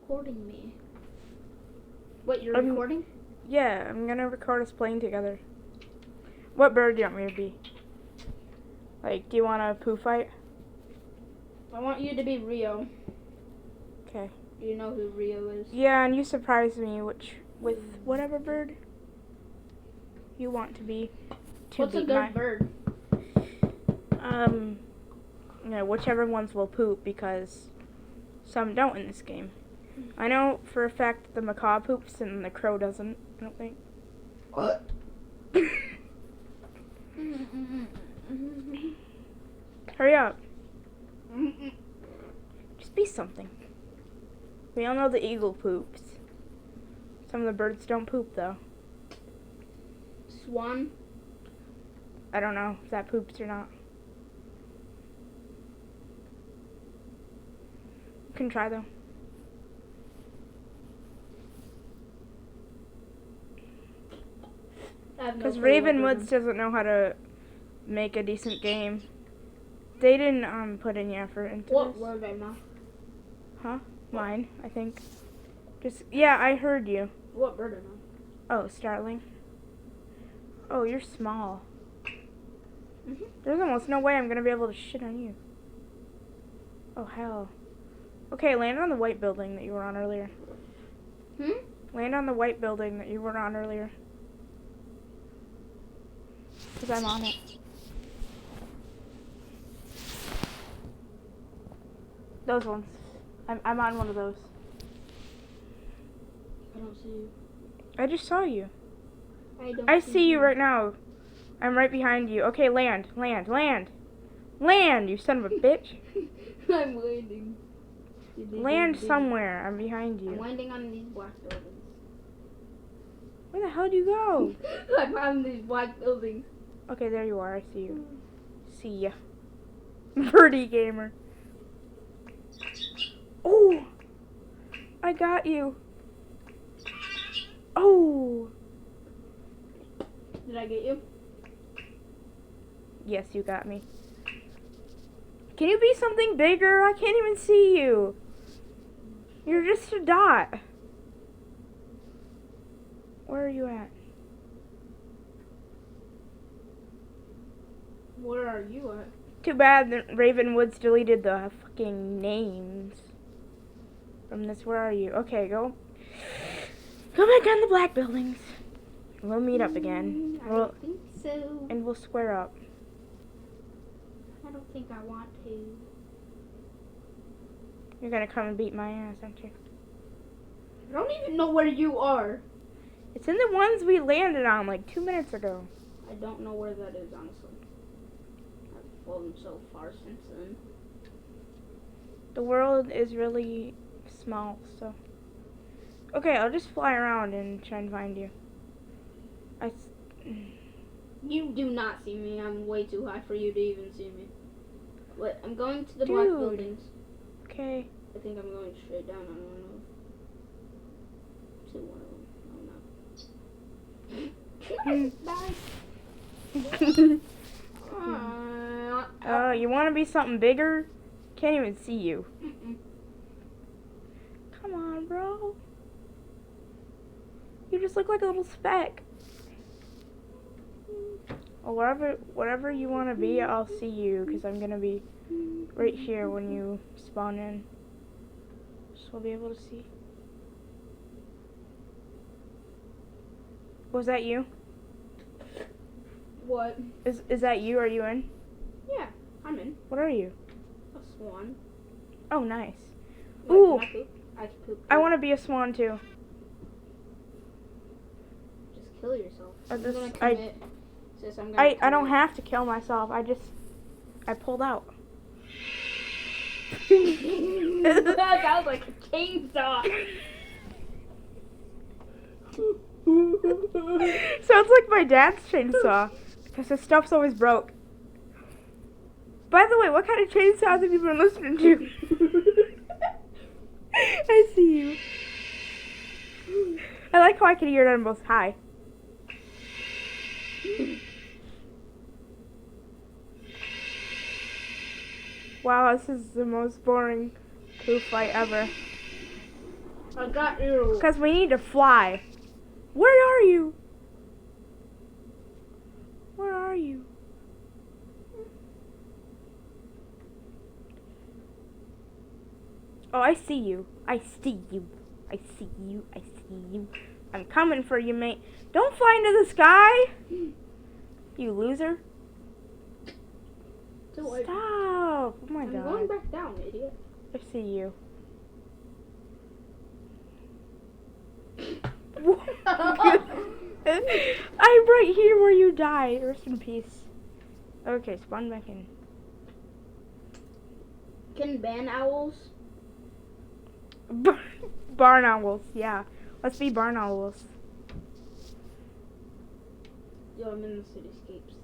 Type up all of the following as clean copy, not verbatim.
recording me. Wait, you're I'm- recording? Yeah, I'm gonna record us playing together. What bird do you want me to be? Like, do you want a poo fight? I want you to be Rio. Okay. Do you know who Rio is? Yeah, and you surprise me with whatever bird you want to be. What's a good bird? Whichever ones will poop, because some don't in this game. I know for a fact that the macaw poops and the crow doesn't, I don't think. What? Hurry up. Just be something. We all know the eagle poops. Some of the birds don't poop, though. Swan? I don't know if that poops or not. You can try, though. Because Raven Woods doesn't know how to make a decent game. They didn't put any effort into What this. word am I? Huh? Mine, I think. Yeah, I heard you. What bird am Oh, starling. Oh, you're small. I? There's almost no way I'm gonna be able to shit on you. Oh, hell. Okay, land on the white building that you were on earlier. Land on the white building that you were on earlier. Because I'm on it. Those ones. I'm on one of those. I don't see you. I just saw you. I see you right now. I'm right behind you. Okay, land. Land, you son of a bitch. I'm landing. Land somewhere. I'm behind you. I'm landing on these black buildings. Where the hell do you go? I'm on these black buildings. Okay, there you are. I see you. See ya. Birdie gamer. Oh! I got you. Oh! Did I get you? Yes, you got me. Can you be something bigger? I can't even see you. You're just a dot. Where are you at? Where are you at? Too bad that Raven Woods deleted the fucking names from this. Where are you? Okay, go back on the black buildings. We'll meet up again. I don't think so. And we'll square up. I don't think I want to. You're gonna come and beat my ass, aren't you? I don't even know where you are. It's in the ones we landed on like 2 minutes ago. I don't know where that is, honestly. I've flown so far since then. The world is really small, so. Okay, I'll just fly around and try and find you. You do not see me. I'm way too high for you to even see me. Wait, I'm going to the black buildings. Okay. I think I'm going straight down on one of them. To one of them. Oh, no. Bye. You want to be something bigger? Can't even see you. Come on, bro. You just look like a little speck. Well, whatever you want to be, I'll see you, because I'm going to be right here when you spawn in. So I'll be able to see. Was that you? What? Is that you? Are you in? Yeah, I'm in. What are you? A swan. Oh, nice. Wait, Ooh. Can I poop? I can poop. I want to be a swan, too. Just kill yourself. I'm gonna just- commit. Sis, I'm gonna I don't commit. have to kill myself. I pulled out. That sounds like a chainsaw. Sounds like my dad's chainsaw, because his stuff's always broke. By the way, what kind of chainsaws have you been listening to? I see you. I like how I can hear them both high. Wow, this is the most boring poo fight ever. I got you. Because we need to fly. Where are you? Where are you? Oh, I see you. I see you. I see you. I see you. I'm coming for you, mate. Don't fly into the sky. You loser. So Stop. Oh my I'm god. going back down, idiot. I see you. I'm right here where you died. Rest in peace. Okay, spawn back in. Can ban owls? Barn owls, yeah. Let's be barn owls. Yo, I'm in the cityscapes.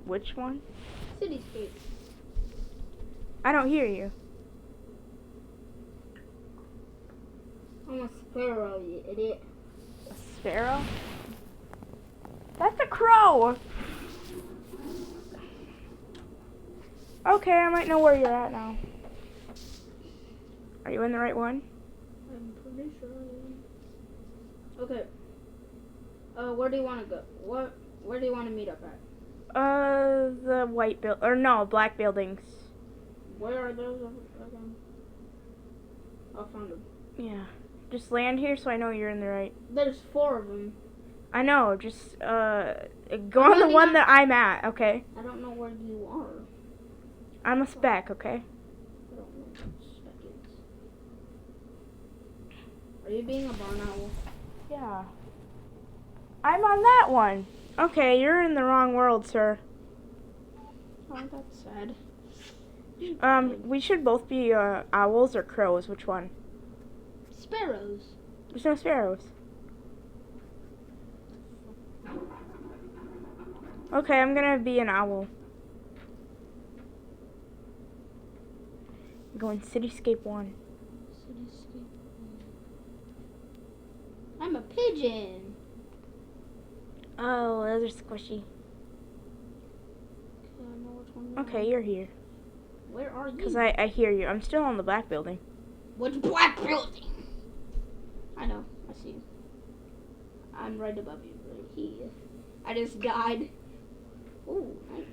Which one? Cityscapes. I don't hear you. I'm a sparrow, you idiot. A sparrow? That's a crow! Okay, I might know where you're at now. Are you in the right one? I'm pretty sure I am. Okay. Where do you want to go? Where do you want to meet up at? The white black buildings. Where are those again? I found them. Yeah. Just land here so I know you're in the right. There's 4 of them. I know, just, go on the one that I'm at, okay? I don't know where you are. I'm a speck, okay? I don't know what spec is. Are you being a barn owl? Yeah. I'm on that one. Okay, you're in the wrong world, sir. Oh, that's sad. We should both be, owls or crows. Which one? Sparrows. There's no sparrows. Okay, I'm gonna be an owl. I'm going Cityscape 1. Cityscape. I'm a pigeon. Oh, those are squishy. Okay, I know which one you Okay, are. you're here. Where are you? Because I hear you. I'm still on the black building. Which black building? I know. I see you. I'm right above you, right here. I just died. Ooh, nice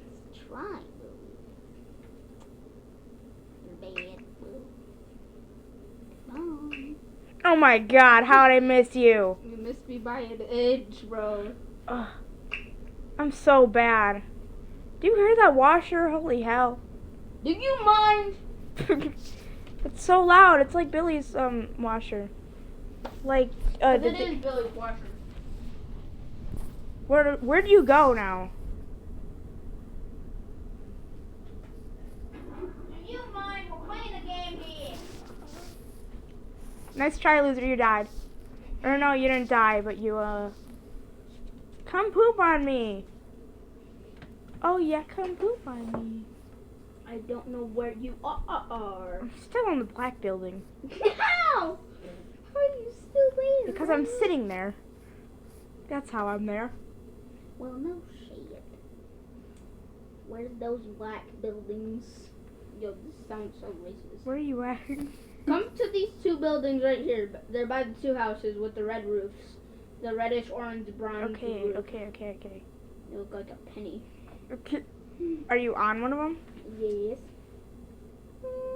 try, boo. Bad, boo. Come on. Oh my god, how did I miss you? You missed me by an inch, bro. Ugh. I'm so bad. Do you hear that washer? Holy hell. Do you mind? It's so loud. It's like Billy's washer. Like It is Billy's washer. where do you go now? Do you mind? We're playing a game here. Nice try, loser. You died. Or no, you didn't die, but you come poop on me. Oh yeah, come poop on me. I don't know where you are. I'm still on the black building. How? How are you still there? Because I'm sitting there. That's how I'm there. Well, no shit. Where's those black buildings? Yo, this sounds so racist. Where are you at? Come to these 2 buildings right here. They're by the 2 houses with the red roofs. The reddish orange bronze Okay, roof. okay. They look like a penny. Okay. Are you on one of them? Yes.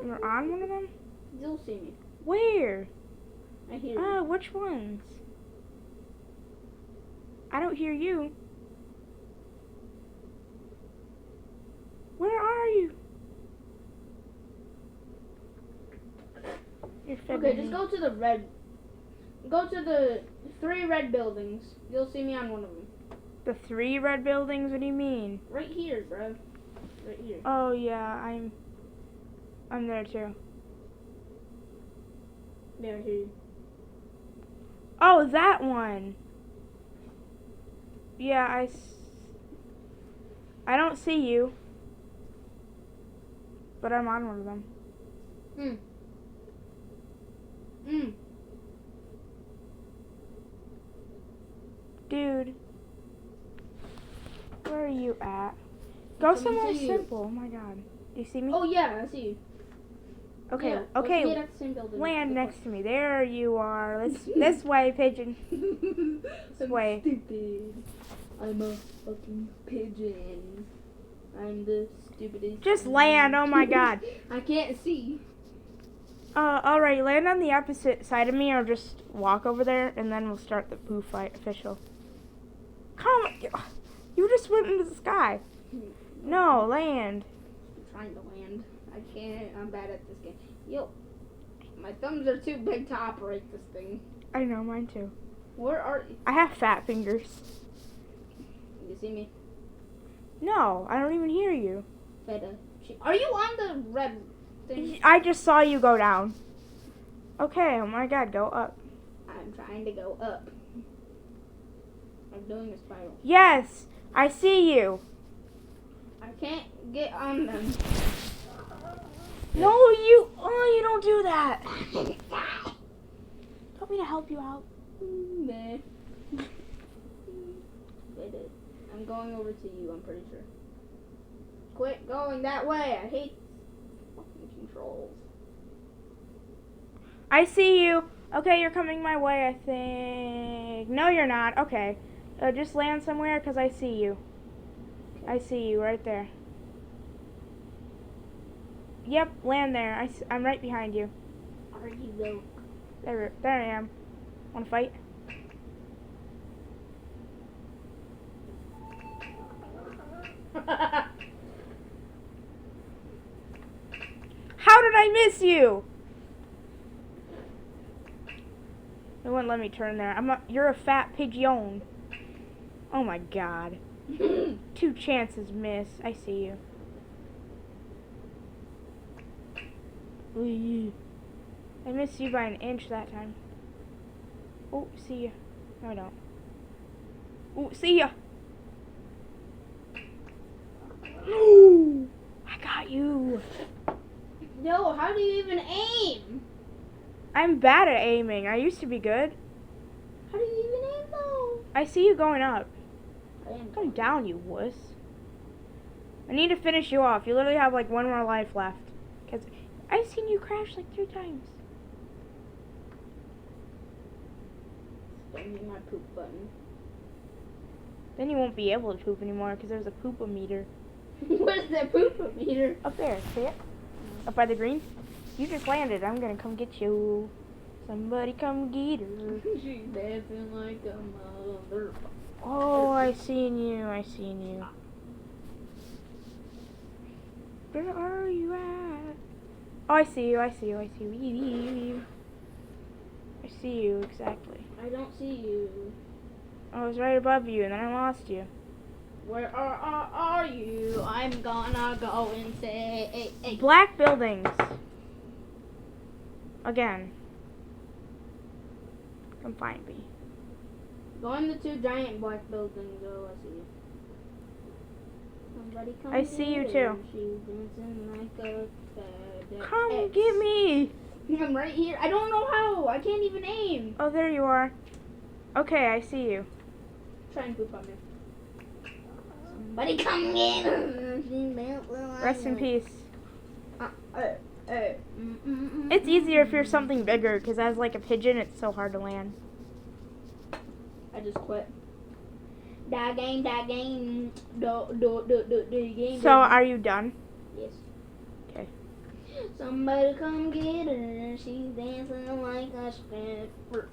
You're on one of them? You'll see me. Where? I hear you. Which ones? I don't hear you. Where are you? You're Okay, just go to the red. Go to the 3 red buildings. You'll see me on one of them. The 3 red buildings? What do you mean? Right here, bro. Right here. Oh yeah, I'm there too. Yeah, I hear you. Oh, that one. Yeah, I don't see you, but I'm on one of them. Dude, where are you at? Go Coming somewhere to you. simple. Oh my god. Do you see me? Oh yeah, I see you. Okay, Yeah, okay. let's meet at the same building. Land next to me. There you are. Let's this way, pigeon. This way. Stupid. I'm a fucking pigeon. I'm the stupidest. Just land. Oh my god. I can't see. Alright, land on the opposite side of me or just walk over there and then we'll start the poo fight official. Come! You just went into the sky. No, land. I'm trying to land. I can't. I'm bad at this game. Yo, my thumbs are too big to operate this thing. I know, mine too. Where are you? I have fat fingers. You see me? No, I don't even hear you. Feta. Are you on the red thing? I just saw you go down. Okay, oh my god, go up. I'm trying to go up. I'm doing a spiral. Yes, I see you. I can't get on them. No, you don't do that. Want me to help you out? Nah. I'm going over to you, I'm pretty sure. Quit going that way. I hate fucking controls. I see you. Okay, you're coming my way, I think. No, you're not. Okay. Just land somewhere because I see you. I see you right there. Yep, land there. I'm right behind you. Are you though? There I am. Want to fight? How did I miss you? It wouldn't let me turn there. You're a fat pigeon. Oh my god. 2 chances miss. I see you. Wee. I missed you by an inch that time. Oh, see ya. No, I don't. Oh, see ya. I got you. No, how do you even aim? I'm bad at aiming. I used to be good. How do you even aim though? I see you going up. I am Come down, you wuss. I need to finish you off. You literally have like 1 more life left. Cause I've seen you crash like 3 times. Don't need my poop button. Then you won't be able to poop anymore because there's a poopometer. Where's the poop meter? Up there, see it? Up by the green? You just landed. I'm gonna come get you. Somebody come get her. She's dancing like a mother. Oh, I seen you. I seen you. Where are you at? Oh, I see you. I see you. I see you. I see you exactly. I don't see you. I was right above you, and then I lost you. Where are you? I'm gonna go and say. Black buildings. Again. Come find me. Go in the 2 giant black buildings. Oh, I see you. Somebody come I see you get too. her. She's dancing like a fad. Come get me. I'm right here. I don't know how. I can't even aim. Oh, there you are. Okay, I see you. Try and poop on me. Somebody come get her. Rest in peace. It's It's easier if you're something bigger, because as like a pigeon, it's so hard to land. I just quit. Die game, do game. So, are you done? Yes. Okay. Somebody come get her. She's dancing like a stripper.